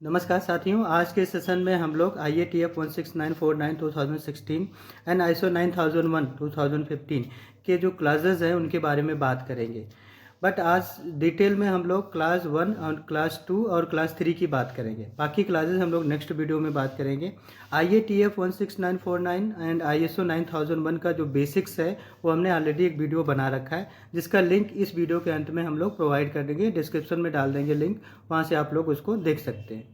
नमस्कार साथियों, आज के सेशन में हम लोग IATF 16949 2016 एंड ISO 9001 2015 के जो क्लासेस हैं उनके बारे में बात करेंगे। बट आज डिटेल में हम लोग क्लास 1 और क्लास 2 और क्लास 3 की बात करेंगे। बाकी क्लासेस हम लोग नेक्स्ट वीडियो में बात करेंगे। IATF 16949 एंड ISO 9001 का जो बेसिक्स है वो हमने ऑलरेडी एक वीडियो बना रखा है, जिसका लिंक इस वीडियो के अंत में हम लोग प्रोवाइड कर देंगे। डिस्क्रिप्शन में डाल देंगे लिंक, वहाँ से आप लोग उसको देख सकते हैं।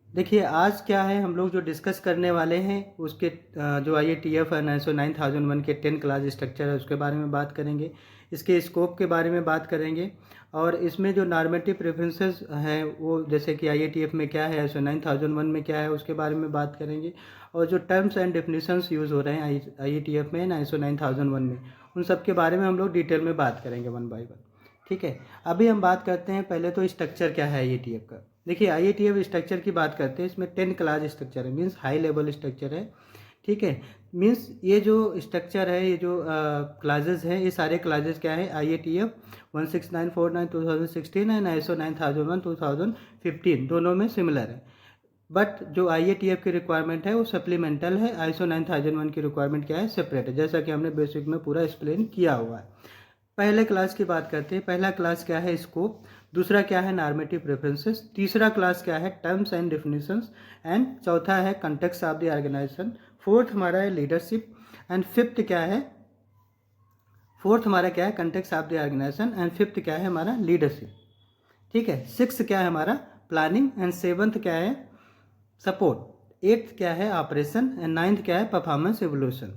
देखिए आज क्या है, हम लोग जो डिस्कस करने वाले हैं उसके जो IATF और ISO 9001 के 10 क्लास स्ट्रक्चर है उसके बारे में बात करेंगे। इसके स्कोप के बारे में बात करेंगे और इसमें जो नॉर्मेटिव प्रेफरेंसेस हैं वो जैसे कि IATF में क्या है, ISO 9001 में क्या है, उसके बारे में बात करेंगे। और जो टर्म्स एंड डेफिनेशंस यूज़ हो रहे हैं IATF में ना ISO 9001 में, उन सब के बारे में हम लोग डिटेल में बात करेंगे वन बाय वन। ठीक है, अभी हम बात करते हैं पहले तो स्ट्रक्चर क्या है IATF का। देखिए IATF स्ट्रक्चर की बात करते हैं, इसमें 10 क्लास स्ट्रक्चर है, मीन्स हाई लेवल स्ट्रक्चर है। ठीक है, मीन्स ये जो स्ट्रक्चर है, ये जो क्लासेस हैं, ये सारे क्लासेस क्या है IATF 16949 2016 एंड ISO 9001 2015 दोनों में सिमिलर है। बट जो IATF की रिक्वायरमेंट है वो सप्लीमेंटल है, ISO 9001 की रिक्वायरमेंट क्या है, सेपरेट है, जैसा कि हमने बेसिक में पूरा एक्सप्लेन किया हुआ है। पहले क्लास की बात करते हैं। पहला क्लास क्या है, स्कोप। दूसरा क्या है, नॉर्मेटिव प्रेफरेंसेस। तीसरा क्लास क्या है, टर्म्स एंड डेफिनेशंस। एंड चौथा है context of the organisation. Fourth हमारा है लीडरशिप। एंड फिफ्थ क्या है, context of the organisation. And fifth क्या है हमारा, लीडरशिप। ठीक है, सिक्स क्या है हमारा, प्लानिंग। एंड सेवन्थ क्या है, सपोर्ट। एट्थ क्या है, ऑपरेशन। एंड नाइन्थ क्या है, परफॉर्मेंस एवोल्यूशन।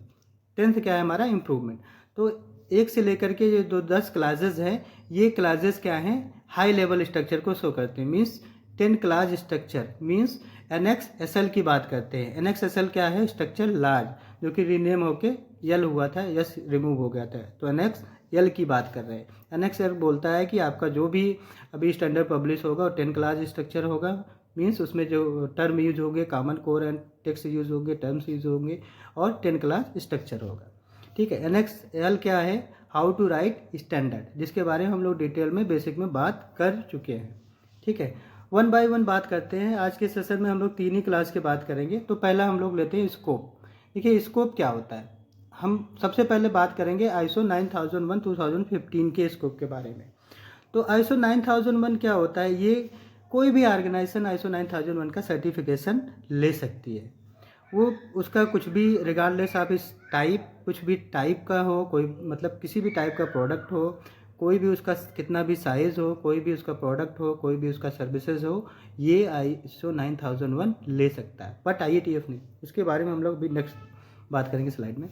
टेंथ क्या है हमारा, इम्प्रूवमेंट। तो एक से लेकर के ये जो 10 क्लासेस हैं, ये क्लासेस क्या हैं, हाई लेवल स्ट्रक्चर को शो करते हैं। Means 10 class structure means NXSL की बात करते हैं। NXSL क्या है, स्ट्रक्चर लार्ज, जो कि रीनेम होके यल हुआ था, यस रिमूव हो गया था, तो NXL की बात कर रहे हैं। NXL बोलता है कि आपका जो भी अभी स्टैंडर्ड पब्लिश होगा और 10 क्लास स्ट्रक्चर होगा। मीन्स उसमें जो टर्म यूज होंगे, common core and text use होंगे, टर्म्स यूज होंगे और 10 क्लास स्ट्रक्चर होगा। ठीक है, NXL क्या है, हाउ टू राइट स्टैंडर्ड, जिसके बारे में हम लोग डिटेल में बेसिक में बात कर चुके हैं। ठीक है, वन बाय वन बात करते हैं। आज के सेशन में हम लोग 3 ही क्लास की बात करेंगे। तो पहला हम लोग लेते हैं स्कोप। देखिए स्कोप क्या होता है, हम सबसे पहले बात करेंगे ISO 9001 2015 के स्कोप के बारे में। तो ISO 9001 क्या होता है, ये कोई भी ऑर्गेनाइजेशन ISO 9001 का सर्टिफिकेशन ले सकती है। वो उसका कुछ भी रिगार्डलेस ऑफ इस टाइप, कुछ भी टाइप का हो, कोई मतलब किसी भी टाइप का प्रोडक्ट हो, कोई भी उसका कितना भी साइज़ हो, कोई भी उसका प्रोडक्ट हो, कोई भी उसका सर्विसेज हो, ये ISO 9001 ले सकता है। बट IATF नहीं। इसके बारे में हम लोग भी नेक्स्ट बात करेंगे स्लाइड में।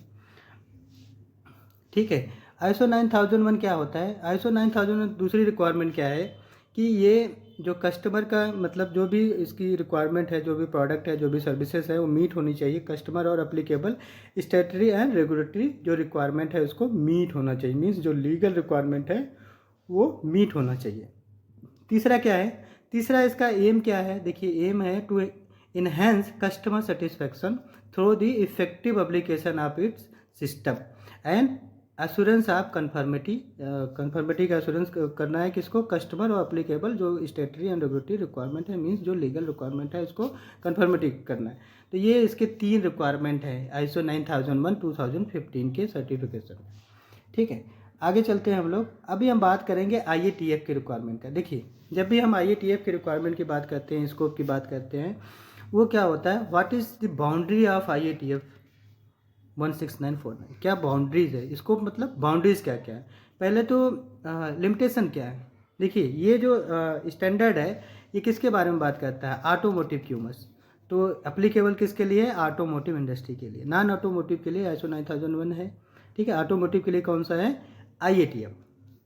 ठीक है, ISO 9001 क्या होता है, ISO 9001 दूसरी रिक्वायरमेंट क्या है कि ये जो कस्टमर का मतलब जो भी इसकी रिक्वायरमेंट है, जो भी प्रोडक्ट है, जो भी सर्विसेज है, वो मीट होनी चाहिए। कस्टमर और एप्लीकेबल स्टैट्यूटरी एंड रेगुलेटरी जो रिक्वायरमेंट है उसको मीट होना चाहिए। मीन्स जो लीगल रिक्वायरमेंट है वो मीट होना चाहिए। तीसरा क्या है, तीसरा इसका एम क्या है, देखिए एम है to enhance customer satisfaction through the effective application of its system and assurance of conformity. Conformity का एश्योरेंस करना है किसको, कस्टमर और एप्लीकेबल जो स्टेटरी एंड रेगुलेटरी रिक्वायरमेंट है, मीन्स जो लीगल रिक्वायरमेंट है इसको कन्फर्मिटी करना है। तो ये इसके 3 रिक्वायरमेंट है ISO 9001 2015 के सर्टिफिकेशन। ठीक है, आगे चलते हैं हम लोग। अभी हम बात करेंगे IATF की रिक्वायरमेंट का। देखिए जब भी हम IATF की रिक्वायरमेंट की बात करते हैं, स्कोप की बात करते हैं, वो क्या होता है, what is the boundary of IATF 16949, क्या बाउंड्रीज है, इसको मतलब बाउंड्रीज क्या क्या है। पहले तो लिमिटेशन क्या है। देखिए ये जो स्टैंडर्ड है ये किसके बारे में बात करता है, ऑटोमोटिव क्यूमस। तो एप्लीकेबल किसके लिए, ऑटोमोटिव इंडस्ट्री के लिए। नॉन ऑटोमोटिव के लिए ISO 9001 है। ठीक है, ऑटोमोटिव के लिए कौन सा है, IATF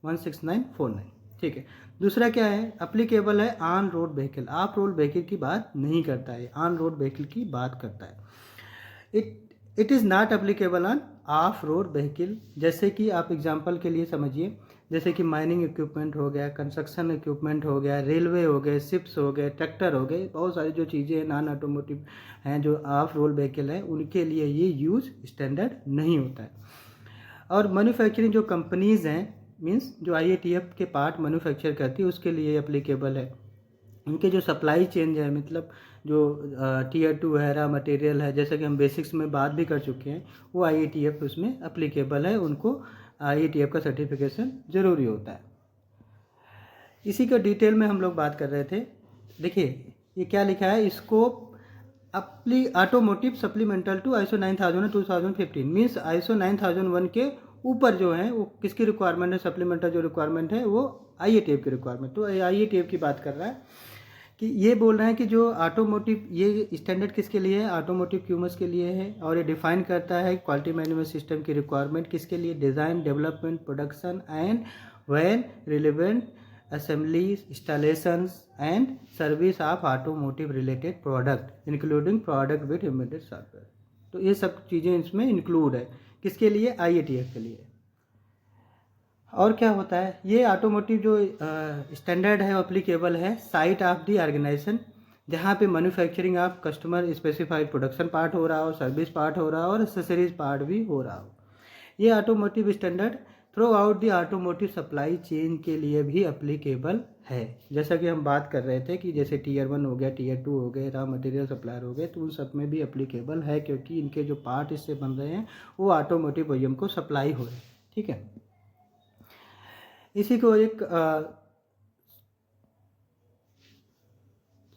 16949। ठीक है, दूसरा क्या है, एप्लीकेबल है on road vehicle. Of road vehicle की बात नहीं करता है, ऑन रोड व्हीकल की बात करता है। It is not applicable on off road vehicle. जैसे कि आप एग्जांपल के लिए समझिए, जैसे कि माइनिंग इक्विपमेंट हो गया, कंस्ट्रक्शन इक्विपमेंट हो गया, रेलवे हो गए, शिप्स हो गए, ट्रैक्टर हो गए, बहुत सारी जो चीज़ें हैं नॉन ऑटोमोटिव हैं जो ऑफ रोड व्हीकल है, उनके लिए ये यूज स्टैंडर्ड नहीं होता है। और मैन्युफैक्चरिंग जो कंपनीज़ हैं, मीन्स जो IATF के पार्ट मैन्युफैक्चर करती है, उसके लिए एप्लीकेबल है। उनके जो सप्लाई चेन है, मतलब जो टीयर 2 है, रॉ मटेरियल है, जैसा कि हम बेसिक्स में बात भी कर चुके हैं, वो IATF उसमें अप्लीकेबल है, उनको IATF का सर्टिफिकेशन ज़रूरी होता है। इसी का डिटेल में हम लोग बात कर रहे थे। देखिए ये क्या लिखा है, scope automotive supplemental to ISO 9001 2015, means ISO 9001 के ऊपर जो है वो किसकी रिक्वायरमेंट है, सप्लीमेंटल जो रिक्वायरमेंट है वो IATF की रिक्वायरमेंट। तो IATF की बात कर रहा है कि ये बोल रहे हैं कि जो ऑटोमोटिव, ये स्टैंडर्ड किसके लिए है, ऑटोमोटिव क्यूमस के लिए है, और ये डिफाइन करता है क्वालिटी मैनेजमेंट सिस्टम की रिक्वायरमेंट किसके लिए, design, development, production and when relevant assemblies, installations and service of automotive related product including product with embedded software। तो ये सब चीज़ें इसमें इंक्लूड है, किसके लिए, IATF के लिए। और क्या होता है, ये ऑटोमोटिव जो स्टैंडर्ड है अप्लीकेबल है साइट ऑफ द ऑर्गेनाइजेशन जहाँ पे manufacturing of customer specified production part हो रहा हो, सर्विस पार्ट हो रहा हो और एक्सेसरीज पार्ट भी हो रहा हो। ये automotive standard through out the automotive supply chain के लिए भी अप्लीकेबल है। जैसा कि हम बात कर रहे थे कि जैसे टीयर 1 हो गया, टीयर 2 हो गए, रॉ मटेरियल सप्लायर हो गए, तो उन सब में भी अप्लीकेबल है, क्योंकि इनके जो पार्ट इससे बन रहे हैं वो ऑटोमोटिव ओईएम को सप्लाई हो रहे हैं। ठीक है, इसी को एक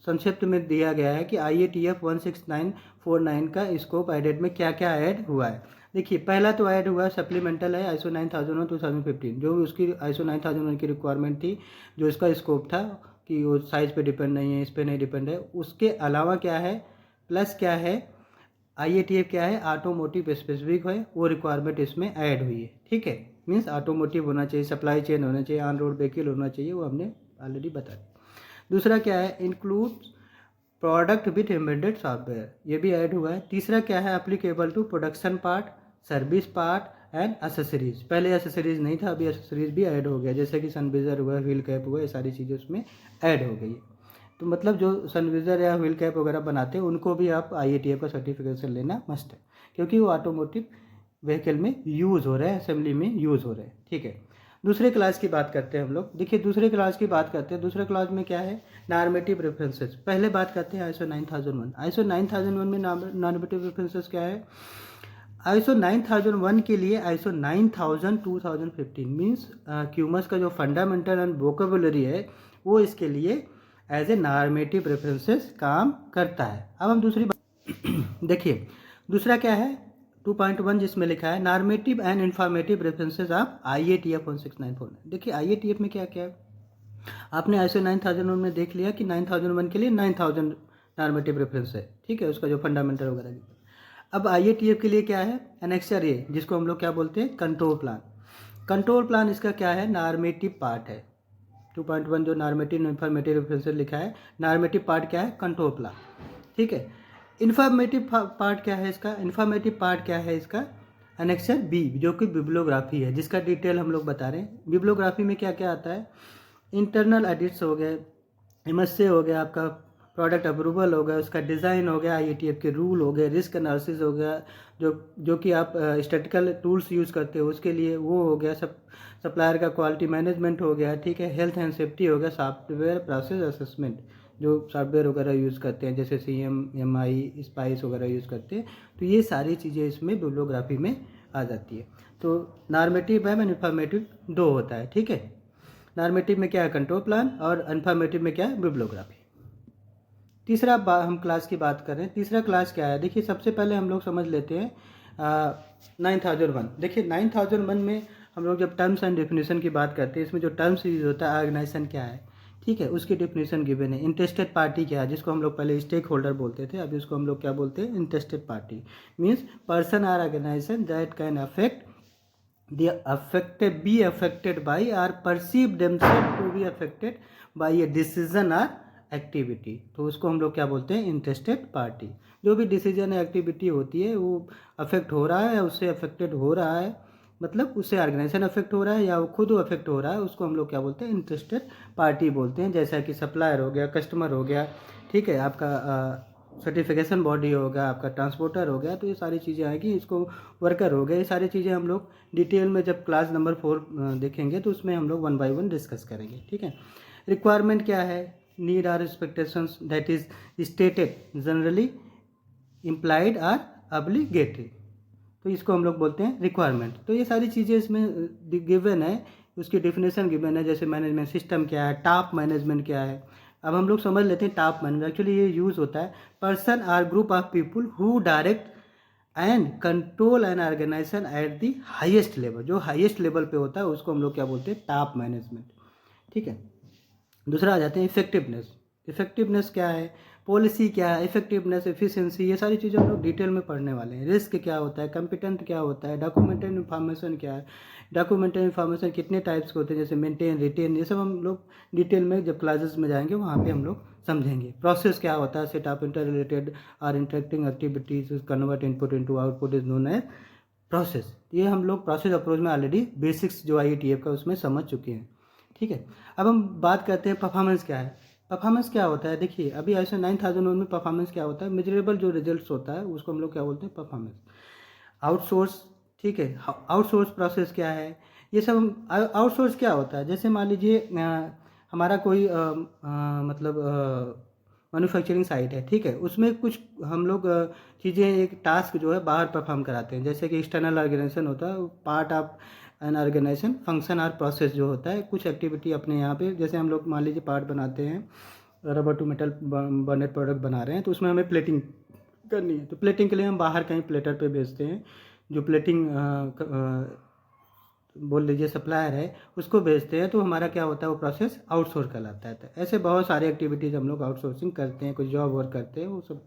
संक्षिप्त में दिया गया है कि IATF 16949 का स्कोप एडेड में क्या क्या ऐड हुआ है। देखिए पहला तो ऐड हुआ सप्लीमेंटल है ISO 9001 2015, जो उसकी ISO 9001 की रिक्वायरमेंट थी, जो इसका स्कोप था कि वो साइज़ पे डिपेंड नहीं है, इस पे नहीं डिपेंड है। उसके अलावा क्या है, प्लस क्या है, IATF क्या है, ऑटोमोटिव स्पेसिफिक है, वो रिक्वायरमेंट इसमें ऐड हुई है। ठीक है, मीन्स ऑटोमोटिव होना चाहिए, सप्लाई चेन होना चाहिए, ऑन रोड व्हीकल होना चाहिए, वो हमने ऑलरेडी बता दिया। दूसरा क्या है, include product with embedded software, ये भी ऐड हुआ है। तीसरा क्या है, applicable to production part, service part and accessories. पहले एसेसरीज नहीं था, अभी एसेसरीज भी ऐड हो गया, जैसे कि सनविजर हुआ, व्हील कैप हुआ, ये सारी चीज़ें उसमें ऐड हो गई है। तो मतलब जो सनविजर या व्हील कैप वगैरह बनाते हैं उनको भी आप IATF का सर्टिफिकेशन लेना मस्ट है, क्योंकि वो ऑटोमोटिव व्हीकल में यूज़ हो रहे हैं, असेंबली में यूज़ हो रहे हैं। ठीक है, दूसरे क्लास की बात करते हैं हम लोग। देखिए दूसरे क्लास की बात करते हैं, दूसरे क्लास में क्या है, नॉर्मेटिव रेफरेंसेस। पहले बात करते हैं ISO 9001। ISO 9001 में नॉर्मेटिव रेफरेंसेस क्या है, ISO 9001 के लिए ISO 9000 2015 मीन्स क्यूमस का जो फंडामेंटल एंड वोकेबुलरी है वो इसके लिए एज ए नॉर्मेटिव रेफरेंसेस काम करता है। अब हम दूसरी बात देखिए, दूसरा क्या है 2.1, जिसमें लिखा है normative and informative references of IATF 16949। देखिए IATF में क्या क्या है, आपने ISO 9001 में देख लिया कि 9001 के लिए 9000 नॉर्मेटिव रेफरेंस है। ठीक है, उसका जो फंडामेंटल वगैरह। अब IATF के लिए क्या है, एनेक्सर ए, जिसको हम लोग क्या बोलते हैं, कंट्रोल प्लान। कंट्रोल प्लान इसका क्या है, नॉर्मेटिव पार्ट है। 2.1 जो नॉर्मेटिव इन्फॉर्मेटिव रेफरेंसेस लिखा है, नॉर्मेटिव पार्ट क्या है, कंट्रोल प्लान। ठीक है, इन्फॉर्मेटिव पार्ट क्या है इसका, इन्फॉर्मेटिव पार्ट क्या है इसका, एनेक्सर बी, जो कि बिब्लियोग्राफी है, जिसका डिटेल हम लोग बता रहे हैं। बिब्लियोग्राफी में क्या क्या आता है, इंटरनल एडिट्स हो गए, MSA हो गया, आपका प्रोडक्ट अप्रूवल हो गया, उसका डिज़ाइन हो गया, IATF के रूल हो गए, रिस्क एनालिसिस हो गया, जो कि आप स्टैटिकल टूल्स यूज़ करते हो उसके लिए वो हो गया, सब सप्लायर का क्वालिटी मैनेजमेंट हो गया। ठीक है, हेल्थ एंड सेफ्टी हो गया, सॉफ्टवेयर प्रोसेस असेसमेंट, जो सॉफ्टवेयर वगैरह यूज़ करते हैं जैसे CM, MI, स्पाइस वगैरह यूज़ करते हैं, तो ये सारी चीज़ें इसमें बिब्लियोग्राफी में आ जाती है। तो नॉर्मेटिव है, इन्फॉर्मेटिव दो होता है। ठीक है, नॉर्मेटिव में क्या है, कंट्रोल प्लान, और इन्फॉर्मेटिव में क्या है, बिब्लियोग्राफी। तीसरा हम क्लास की बात कर रहे हैं। तीसरा क्लास क्या है, देखिए सबसे पहले हम लोग समझ लेते हैं 9001। देखिए 9001 में हम लोग जब टर्म्स एंड डेफिनेशन की बात करते हैं, इसमें जो टर्म्स यूज होता है, ऑर्गेनाइजेशन क्या है, ठीक है, उसकी डेफिनेशन गिवन है। इंटरेस्टेड पार्टी क्या है, जिसको हम लोग पहले स्टेक होल्डर बोलते थे, अभी उसको हम लोग क्या बोलते हैं, interested party. Means person or organisation that can affect be affected by or perceive themselves to be affected by a decision or activity. तो उसको हम लोग क्या बोलते हैं, इंटरेस्टेड पार्टी। जो भी डिसीजन या एक्टिविटी होती है वो अफेक्ट हो रहा है, उससे अफेक्टेड हो रहा है, मतलब उससे ऑर्गेनाइजेशन अफेक्ट हो रहा है या वो खुद अफेक्ट हो रहा है, उसको हम लोग क्या बोलते हैं, इंटरेस्टेड पार्टी बोलते हैं। जैसा कि सप्लायर हो गया, कस्टमर हो गया, ठीक है, आपका सर्टिफिकेशन बॉडी होगा, आपका ट्रांसपोर्टर हो गया, तो ये सारी चीज़ें आएगी, इसको वर्कर हो गए, ये सारी चीज़ें हम लोग डिटेल में जब क्लास नंबर 4 देखेंगे तो उसमें हम लोग 1 बाय 1 डिस्कस करेंगे। ठीक है, रिक्वायरमेंट क्या है, need or expectations that is stated generally implied or obligatory, तो इसको हम लोग बोलते हैं रिक्वायरमेंट। तो ये सारी चीज़ें इसमें गिवन है, उसकी डेफिनेशन गिवन है, जैसे मैनेजमेंट सिस्टम क्या है, टॉप मैनेजमेंट क्या है। अब हम लोग समझ लेते हैं टॉप मैनेजमेंट। एक्चुअली ये यूज़ होता है person or group of people who direct and control an organisation at the highest level. जो हाईएस्ट लेवल पे होता है उसको हम लोग क्या बोलते हैं, टॉप मैनेजमेंट। ठीक है, दूसरा आ जाते हैं इफेक्टिवनेस। इफेक्टिवनेस क्या है, पॉलिसी क्या है, इफेक्टिवनेस, एफिशिएंसी, ये सारी चीज़ें हम लोग डिटेल में पढ़ने वाले हैं। रिस्क क्या होता है, कंपिटेंट क्या होता है, डॉक्यूमेंटेड इन्फॉर्मेशन क्या है, डॉक्यूमेंटेड इन्फॉर्मेशन कितने टाइप्स के होते हैं, जैसे मेंटेन, रिटेन, ये सब हम लोग डिटेल में जब क्लासेस में जाएंगे वहाँ पे हम लोग समझेंगे। प्रोसेस क्या होता है, set of inter related or interacting activities convert input into output is known as process. ये हम लोग प्रोसेस अप्रोच में ऑलरेडी बेसिक्स जो IETF का उसमें समझ चुके हैं। ठीक है, अब हम बात करते हैं परफॉर्मेंस क्या है। परफॉर्मेंस क्या होता है, देखिए अभी ISO 9001 में परफॉर्मेंस क्या होता है, मेजरेबल जो रिजल्ट्स होता है उसको हम लोग क्या बोलते हैं, परफॉर्मेंस। आउटसोर्स, ठीक है, आउटसोर्स प्रोसेस क्या है, ये सब। आउटसोर्स क्या होता है, जैसे मान लीजिए हमारा कोई मतलब मैन्युफैक्चरिंग साइट है, ठीक है, उसमें कुछ हम लोग चीज़ें, एक टास्क जो है बाहर परफॉर्म कराते हैं, जैसे कि एक्सटर्नल ऑर्गेनाइजेशन होता है, part of an organisation function और प्रोसेस जो होता है, कुछ एक्टिविटी अपने यहाँ पे, जैसे हम लोग मान लीजिए पार्ट बनाते हैं, rubber to metal bonded product बना रहे हैं, तो उसमें हमें प्लेटिंग करनी है, तो प्लेटिंग के लिए हम बाहर कहीं प्लेटर पे भेजते हैं, जो प्लेटिंग बोल लीजिए सप्लायर है उसको भेजते हैं, तो हमारा क्या होता है, वो प्रोसेस आउटसोर्स कहलाता है। तो ऐसे बहुत सारी एक्टिविटीज़ हम लोग आउटसोर्सिंग करते हैं, कुछ जॉब वर्क करते हैं, वो सब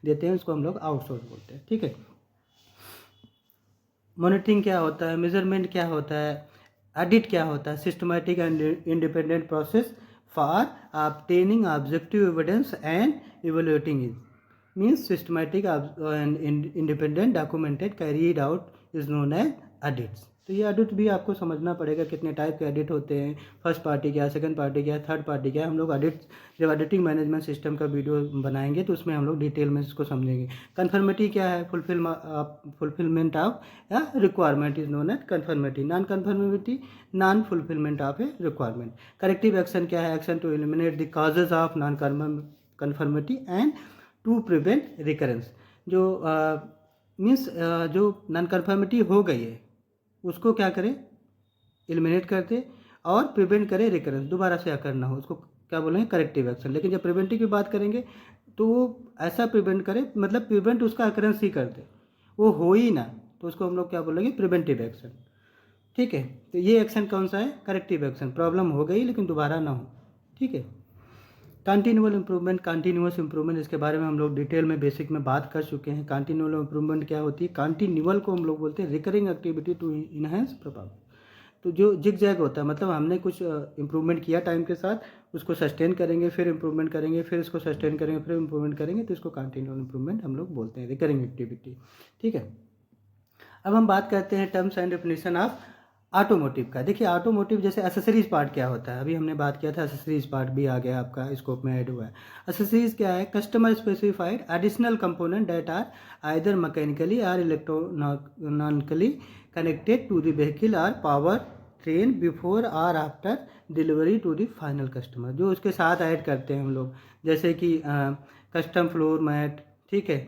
देते हैं, उसको हम लोग आउटसोर्स बोलते हैं। ठीक है, मॉनिटरिंग क्या होता है, मेजरमेंट क्या होता है, ऑडिट क्या होता है, systematic and independent process for obtaining objective evidence and evaluating it, means systematic and independent documented carried out is known as audits. तो ये ऑडिट भी आपको समझना पड़ेगा, कितने टाइप के ऑडिट होते हैं, फर्स्ट पार्टी क्या, सेकंड पार्टी क्या, थर्ड पार्टी क्या। हम लोग ऑडिट जब ऑडिटिंग मैनेजमेंट सिस्टम का वीडियो बनाएंगे तो उसमें हम लोग डिटेल में इसको समझेंगे। कन्फर्मिटी क्या है, फुलफिलमेंट ऑफ या requirement is known as conformity. Non conformity, non fulfilment of a requirement. Corrective action क्या है, action to eliminate the causes of non conformity and to prevent recurrence. जो मीन्स जो नॉन कन्फर्मिटी हो गई है उसको क्या करें, एलिमिनेट करते, और प्रिवेंट करें रिकरेंस, दोबारा से अकर ना हो, उसको क्या बोलेंगे, करेक्टिव एक्शन। लेकिन जब प्रिवेंटिव की बात करेंगे तो वो ऐसा प्रिवेंट करे, मतलब प्रिवेंट उसका अकरेंस ही कर दे, वो हो ही ना, तो उसको हम लोग क्या बोलेंगे, प्रिवेंटिव एक्शन। ठीक है, तो ये एक्शन कौन सा है, करेक्टिव एक्शन। प्रॉब्लम हो गई लेकिन दोबारा ना हो। ठीक है, कंटिन्यूअल इंप्रूवमेंट, कंटिन्यूअस इंप्रूवमेंट, इसके बारे में हम लोग डिटेल में बेसिक में बात कर चुके हैं। कंटिन्यूअल इंप्रूवमेंट क्या होती है, कंटिन्यूअल को हम लोग बोलते हैं recurring activity to enhance performance. तो जो जिग जैग होता है, मतलब हमने कुछ इंप्रूवमेंट किया टाइम के साथ, उसको सस्टेन करेंगे, फिर इंप्रूवमेंट करेंगे, फिर इसको सस्टेन करेंगे, फिर इंप्रूवमेंट करेंगे, तो इसको कंटिन्यूअल इंप्रूवमेंट हम लोग बोलते हैं, रिकरिंग एक्टिविटी। ठीक है, अब हम बात करते हैं terms and definition of automotive का। देखिए ऑटोमोटिव जैसे एसेसरीज पार्ट क्या होता है, अभी हमने बात किया था, एसेसरीज पार्ट भी आ गया आपका स्कोप में ऐड हुआ है। एसेसरीज क्या है, customer specified additional component that are either mechanically or electronically connected to the vehicle or powertrain before or after delivery to the final customer, जो उसके साथ ऐड करते हैं हम लोग, जैसे कि कस्टम फ्लोर मैट, ठीक है,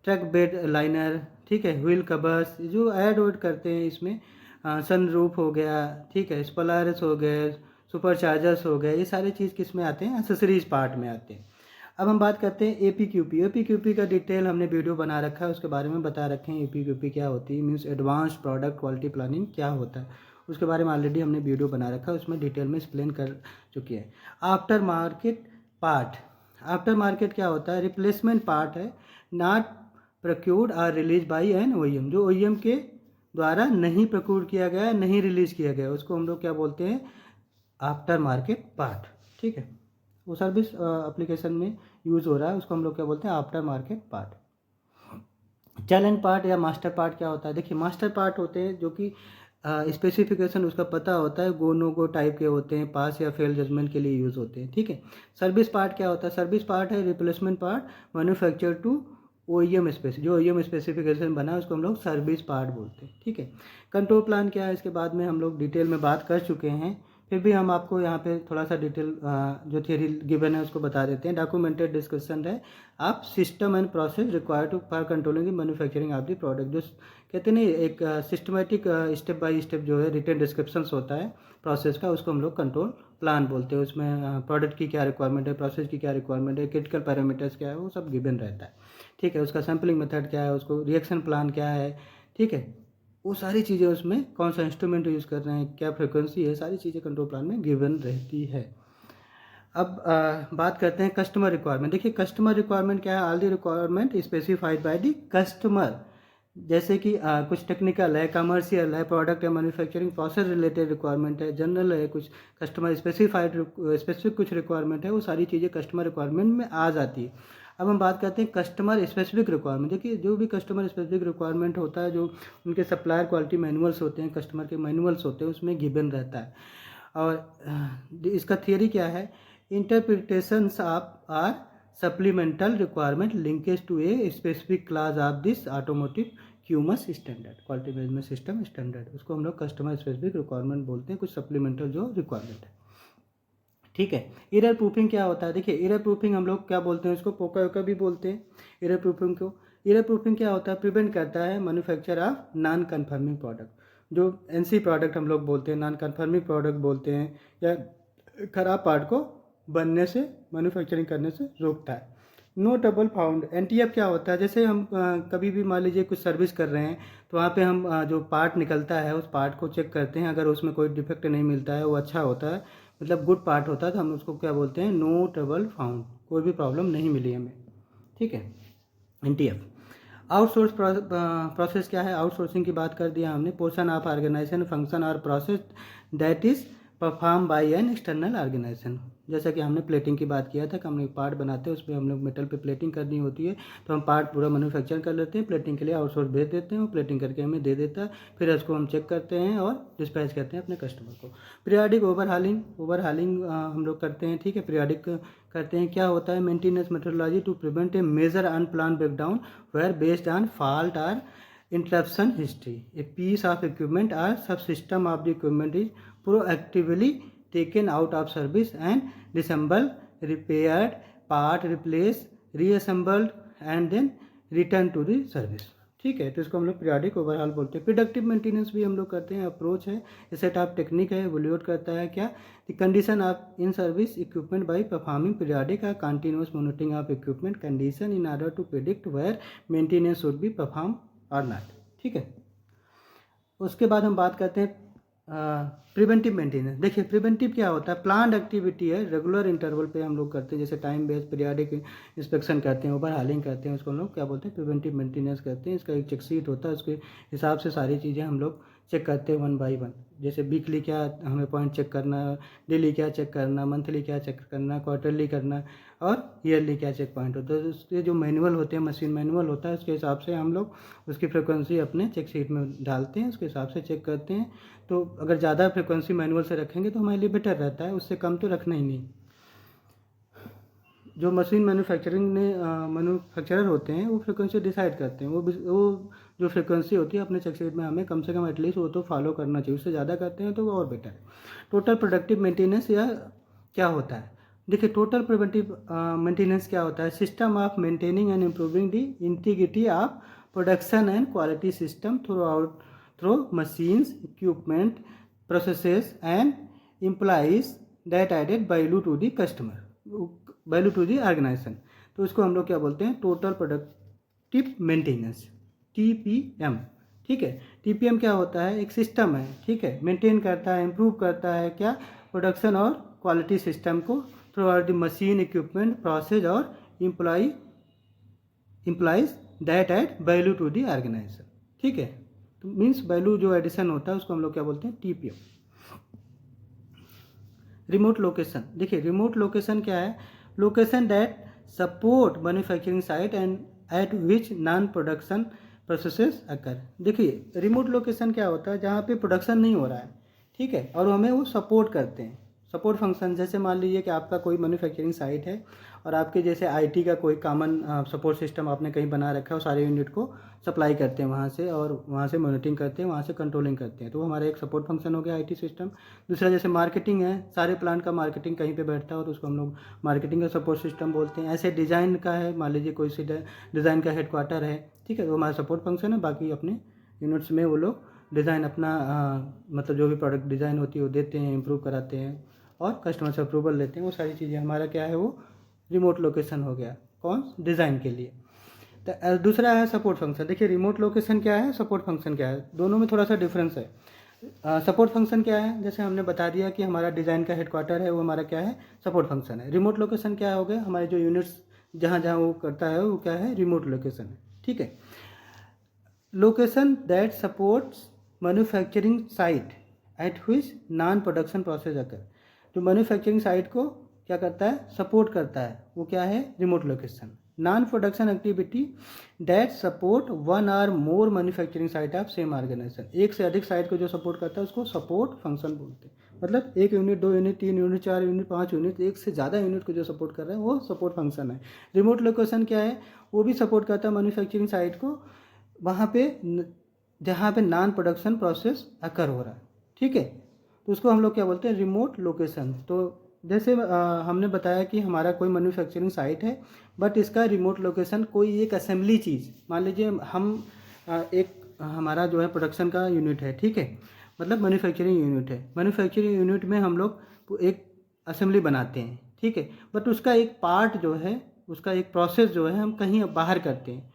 ट्रक बेड लाइनर, ठीक है, व्हील कवर्स, जो ऐड वैड करते हैं इसमें, सन रूफ हो गया, ठीक है, स्पॉयलर्स हो गए, सुपर चार्जर्स हो गए, ये सारी चीज़ किस में आते हैं, एक्सेसरीज पार्ट में आते हैं। अब हम बात करते हैं APQP। APQP का डिटेल हमने वीडियो बना रखा है, उसके बारे में बता रखे हैं। APQP क्या होती है, means advance product quality planning क्या होता है, उसके बारे में ऑलरेडी हमने वीडियो बना रखा है, उसमें डिटेल में एक्सप्लेन कर चुके हैं। After market part, after market क्या होता है, रिप्लेसमेंट पार्ट है, नॉट प्रोक्योर्ड और रिलीज बाई एन OEM, जो OEM के द्वारा नहीं प्रोक्योर किया गया, नहीं रिलीज किया गया, उसको हम लोग क्या बोलते हैं, आफ्टर मार्केट पार्ट। ठीक है, वो सर्विस एप्लीकेशन में यूज़ हो रहा है, उसको हम लोग क्या बोलते हैं, after market part. Challenge part या मास्टर पार्ट क्या होता है, देखिए मास्टर पार्ट होते हैं जो कि स्पेसिफिकेशन उसका पता होता है, गो नो गो टाइप के होते हैं, पास या फेल जजमेंट के लिए यूज़ होते हैं। ठीक है, सर्विस पार्ट क्या होता है, सर्विस पार्ट है replacement part manufacture to OEM जो OEM स्पेसिफिकेशन बना है उसको हम लोग सर्विस पार्ट बोलते हैं। ठीक है, कंट्रोल प्लान क्या है, इसके बाद में हम लोग डिटेल में बात कर चुके हैं, फिर भी हम आपको यहाँ पे थोड़ा सा डिटेल जो थियरी गिवन है उसको बता देते हैं। डॉक्यूमेंटेड डिस्कशन है आप system and process required to for controlling the manufacturing of the product. जो कहते नहीं एक सिस्टमेटिक स्टेप बाय स्टेप जो है रिटन डिस्क्रिप्शन होता है प्रोसेस का, उसको हम लोग कंट्रोल प्लान बोलते हैं। उसमें प्रोडक्ट की क्या रिक्वायरमेंट है, प्रोसेस की क्या रिक्वायरमेंट है, क्रिटिकल पैरामीटर्स क्या है, वो सब गिवन रहता है। ठीक है, उसका सैम्पलिंग मेथड क्या है, उसको रिएक्शन प्लान क्या है, ठीक है, वो सारी चीज़ें उसमें कौन सा इंस्ट्रूमेंट यूज़ कर रहे हैं, क्या फ्रिक्वेंसी है, सारी चीज़ें कंट्रोल प्लान में गिवन रहती है। अब बात करते हैं कस्टमर रिक्वायरमेंट। देखिए कस्टमर रिक्वायरमेंट क्या है, all the requirement specified by the customer. जैसे कि कुछ टेक्निकल है, कमर्शियल है, प्रोडक्ट है, मैन्युफैक्चरिंग प्रोसेस रिलेटेड रिक्वायरमेंट है, जनरल है, कुछ कस्टमर स्पेसिफिक कुछ रिक्वायरमेंट है, वो सारी चीज़ें कस्टमर रिक्वायरमेंट में आ जाती है। अब हम बात करते हैं कस्टमर स्पेसिफिक रिक्वायरमेंट। देखिए जो भी कस्टमर स्पेसिफिक रिक्वायरमेंट होता है, जो उनके सप्लायर क्वालिटी मैनुअल्स होते हैं, कस्टमर के मैनुअल्स होते हैं, उसमें गिवन रहता है। और इसका थियरी क्या है, interpretations of or supplemental requirement linkage to a specific class of this automotive QMS standard, quality management system standard, उसको हम लोग कस्टमर स्पेसिफिक रिक्वायरमेंट बोलते हैं, कुछ सप्लीमेंटल जो रिक्वायरमेंट है। ठीक है, एरर प्रूफिंग क्या होता है, देखिए एरर प्रूफिंग हम लोग क्या बोलते हैं, उसको पोका योका भी बोलते हैं एरर प्रूफिंग को। एरर प्रूफिंग क्या होता है, प्रिवेंट करता है manufacture of non confirming product. जो एनसी प्रोडक्ट हम लोग बोलते हैं, नॉन कन्फर्मिंग प्रोडक्ट बोलते हैं, या खराब पार्ट को बनने से, मैन्युफैक्चरिंग करने से रोकता है। नो ट्रबल फाउंड, एनटीएफ क्या होता है, जैसे हम कभी भी मान लीजिए कुछ सर्विस कर रहे हैं तो वहाँ पे हम जो पार्ट निकलता है उस पार्ट को चेक करते हैं, अगर उसमें कोई डिफेक्ट नहीं मिलता है, वो अच्छा होता है, मतलब गुड पार्ट होता है, तो हम उसको क्या बोलते हैं, नो ट्रबल फाउंड, कोई भी प्रॉब्लम नहीं मिली हमें। ठीक है, एनटीएफ। आउटसोर्स प्रोसेस क्या है, आउटसोर्सिंग की बात कर दिया हमने। पोर्शन ऑफ ऑर्गेनाइजेशन फंक्शन और process that is perform by an external organisation. जैसा कि हमने प्लेटिंग की बात किया था कि हम लोग पार्ट बनाते हैं, उसमें हम लोग मेटल पे प्लेटिंग करनी होती है, तो हम पार्ट पूरा मैन्युफैक्चर कर लेते हैं, प्लेटिंग के लिए आउटसोर्स भेज देते हैं, वो प्लेटिंग करके हमें दे देता है, फिर उसको हम चेक करते हैं और डिस्पैच करते हैं अपने कस्टमर को। पीरियाडिक ओवरहालिंग हम लोग करते हैं। ठीक है, पीरियाडिक करते हैं, क्या होता है, maintenance methodology to prevent a major unplan breakdown where based on fault or interruption history. A piece of equipment or subsystem of the equipment is proactively taken out of service and disassembled, repaired, part replaced, reassembled and then returned to the service. ठीक है, तो इसको हम लोग periodic overhaul बोलते हैं। Productive maintenance भी हम लोग करते हैं, अप्रोच है, सेट ऑफ टेक्निक है, एवोल्यूट करता है क्या, the condition of in service equipment by performing periodic or continuous monitoring of equipment condition in order to predict where maintenance should be perform or not. ठीक है, उसके बाद हम बात करते हैं प्रिवेंटिव मेंटेनेंस। देखिए प्रिवेंटिव क्या होता है, प्लान्ड एक्टिविटी है, रेगुलर इंटरवल पे हम लोग करते हैं, जैसे टाइम बेस्ड पीरियाडिक इंस्पेक्शन करते हैं, ओवरहालिंग करते हैं, उसको हम लोग क्या बोलते हैं, प्रिवेंटिव मेंटेनेंस करते हैं। इसका एक चेक शीट होता है, उसके हिसाब से सारी चीज़ें हम लोग चेक करते हैं वन बाई वन। जैसे वीकली क्या हमें पॉइंट चेक करना, डेली क्या चेक करना, मंथली क्या चेक करना, क्वार्टरली करना और ईयरली क्या चेक पॉइंट होता है। तो उसके जो मैनुअल होते हैं, मशीन मैनुअल होता है, उसके हिसाब से हम लोग उसकी फ्रिक्वेंसी अपने चेक शीट में डालते हैं, उसके हिसाब से चेक करते हैं। तो अगर ज़्यादा फ्रिक्वेंसी मैनुअल से रखेंगे तो हमारे लिए बेटर रहता है, उससे कम तो रखना ही नहीं। जो मशीन मैन्युफैक्चरर होते हैं वो फ्रिक्वेंसी डिसाइड करते हैं, वो जो फ्रिक्वेंसी होती है अपने चेक शीट में हमें कम से कम एटलीस्ट वो तो फॉलो करना चाहिए, उससे ज़्यादा करते हैं तो वो और बेटर है। टोटल प्रोडक्टिव मेंटेनेंस या क्या होता है, देखिए टोटल प्रिवेंटिव मेंटेनेंस क्या होता है, system of maintaining and improving the integrity of production and quality system through machines, equipment, processes and employees that added value to the customer, value to the organisation. तो इसको हम लोग क्या बोलते हैं, टोटल प्रोडक्टिव मेंटेनेंस, TPM। ठीक है, TPM क्या होता है, एक सिस्टम है, ठीक है, मेंटेन करता है, इम्प्रूव करता है क्या, प्रोडक्शन और क्वालिटी सिस्टम को throughout the machine, equipment, process और employees that add value to the organisation. ठीक है, तो मीन्स वैल्यू जो एडिशन होता है उसको हम लोग क्या बोलते हैं, TPM। रिमोट लोकेशन, देखिए रिमोट लोकेशन क्या है, location that support manufacturing site and at which non production processes occur. देखिए रिमोट लोकेशन क्या होता है, जहाँ पे प्रोडक्शन नहीं हो रहा है, ठीक है, और हमें वो सपोर्ट करते हैं, सपोर्ट फंक्शन जैसे मान लीजिए कि आपका कोई मैन्युफैक्चरिंग साइट है और आपके जैसे आईटी का कोई कॉमन सपोर्ट सिस्टम आपने कहीं बना रखा है और सारे यूनिट को सप्लाई करते हैं वहाँ से, और वहाँ से मॉनिटरिंग करते हैं, वहाँ से कंट्रोलिंग करते हैं, तो हमारा एक सपोर्ट फंक्शन हो गया आईटी सिस्टम। दूसरा जैसे मार्केटिंग है, सारे प्लांट का मार्केटिंग कहीं पे बैठता है तो उसको हम लोग मार्केटिंग का सपोर्ट सिस्टम बोलते हैं। ऐसे डिज़ाइन का है, मान लीजिए कोई सी डिज़ाइन का हेडक्वार्टर है, ठीक है, तो हमारा सपोर्ट फंक्शन है। बाकी अपने यूनिट्स में वो लोग डिज़ाइन अपना मतलब जो भी प्रोडक्ट डिज़ाइन होती है वो देते हैं, इम्प्रूव कराते हैं और कस्टमर से अप्रूवल लेते हैं। वो सारी चीज़ें हमारा क्या है, वो रिमोट लोकेशन हो गया, कौन, डिज़ाइन के लिए। तो दूसरा है सपोर्ट फंक्शन। देखिए रिमोट लोकेशन क्या है, सपोर्ट फंक्शन क्या है, दोनों में थोड़ा सा डिफरेंस है। सपोर्ट फंक्शन क्या है, जैसे हमने बता दिया कि हमारा डिज़ाइन का हेडक्वार्टर है, वो हमारा क्या है, सपोर्ट फंक्शन है। रिमोट लोकेशन क्या हो गया, हमारे जो यूनिट्स जहाँ जहाँ वो करता है वो क्या है, रिमोट लोकेशन है, ठीक है। Location that supports manufacturing site at which non production process अकर, जो मैन्युफैक्चरिंग साइट को क्या करता है, सपोर्ट करता है, वो क्या है, remote location. Non production activity that support one or more manufacturing site of same organisation, एक से अधिक साइट को जो सपोर्ट करता है उसको सपोर्ट फंक्शन बोलते हैं। मतलब एक यूनिट, दो यूनिट, तीन यूनिट, चार यूनिट, पाँच यूनिट, एक से ज़्यादा यूनिट को जो सपोर्ट कर रहे हैं वो सपोर्ट फंक्शन है। रिमोट लोकेशन क्या है, वो भी सपोर्ट करता है मैन्युफैक्चरिंग साइट को वहाँ पे जहाँ पे नॉन प्रोडक्शन प्रोसेस अकर हो रहा है, ठीक है, तो उसको हम लोग क्या बोलते हैं, रिमोट लोकेशन। तो जैसे हमने बताया कि हमारा कोई मैन्युफैक्चरिंग साइट है बट इसका रिमोट लोकेशन कोई एक असेंबली चीज़, मान लीजिए हम एक हमारा जो है प्रोडक्शन का यूनिट है, ठीक है, मतलब मैन्युफैक्चरिंग यूनिट है, मैन्युफैक्चरिंग यूनिट में हम लोग एक असेंबली बनाते हैं, ठीक है, बट उसका एक पार्ट जो है, उसका एक प्रोसेस जो है हम कहीं बाहर करते हैं,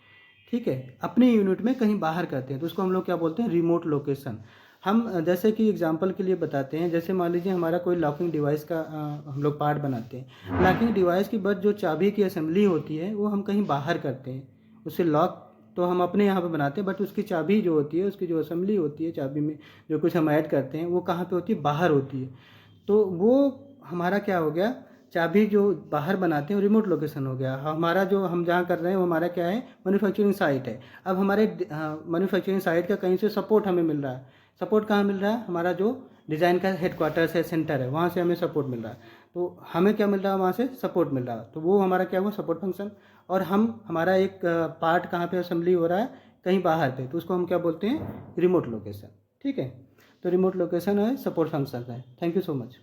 ठीक है, अपने यूनिट में कहीं बाहर करते हैं, तो उसको हम लोग क्या बोलते हैं, रिमोट लोकेशन। हम जैसे कि एग्जांपल के लिए बताते हैं, जैसे मान लीजिए हमारा कोई लॉकिंग डिवाइस का हम लोग पार्ट बनाते हैं, लॉकिंग डिवाइस की बस जो चाबी की असेंबली होती है वो हम कहीं बाहर करते हैं, उसे लॉक तो हम अपने यहाँ पे बनाते हैं बट उसकी चाबी जो होती है, उसकी जो असेंबली होती है, चाबी में जो कुछ हम ऐड करते हैं वो कहाँ पे होती है, बाहर होती है। तो वो हमारा क्या हो गया, चाबी जो बाहर बनाते हैं रिमोट लोकेशन हो गया। हमारा जो हम जहाँ कर रहे हैं वो हमारा क्या है, मैन्युफैक्चरिंग साइट है। अब हमारे मैन्युफैक्चरिंग साइट का कहीं से सपोर्ट हमें मिल रहा है, सपोर्ट कहाँ मिल रहा है, हमारा जो डिज़ाइन का हेडक्वार्टर्स है, सेंटर है, वहाँ से हमें सपोर्ट मिल रहा है, तो हमें क्या मिल रहा है, वहाँ से सपोर्ट मिल रहा है, तो वो हमारा क्या हुआ, सपोर्ट फंक्शन। और हमारा एक पार्ट कहाँ पे असेंबली हो रहा है, कहीं बाहर पे, तो उसको हम क्या बोलते हैं, रिमोट लोकेशन, ठीक है। तो रिमोट लोकेशन है, सपोर्ट फंक्शन है। Thank you so much.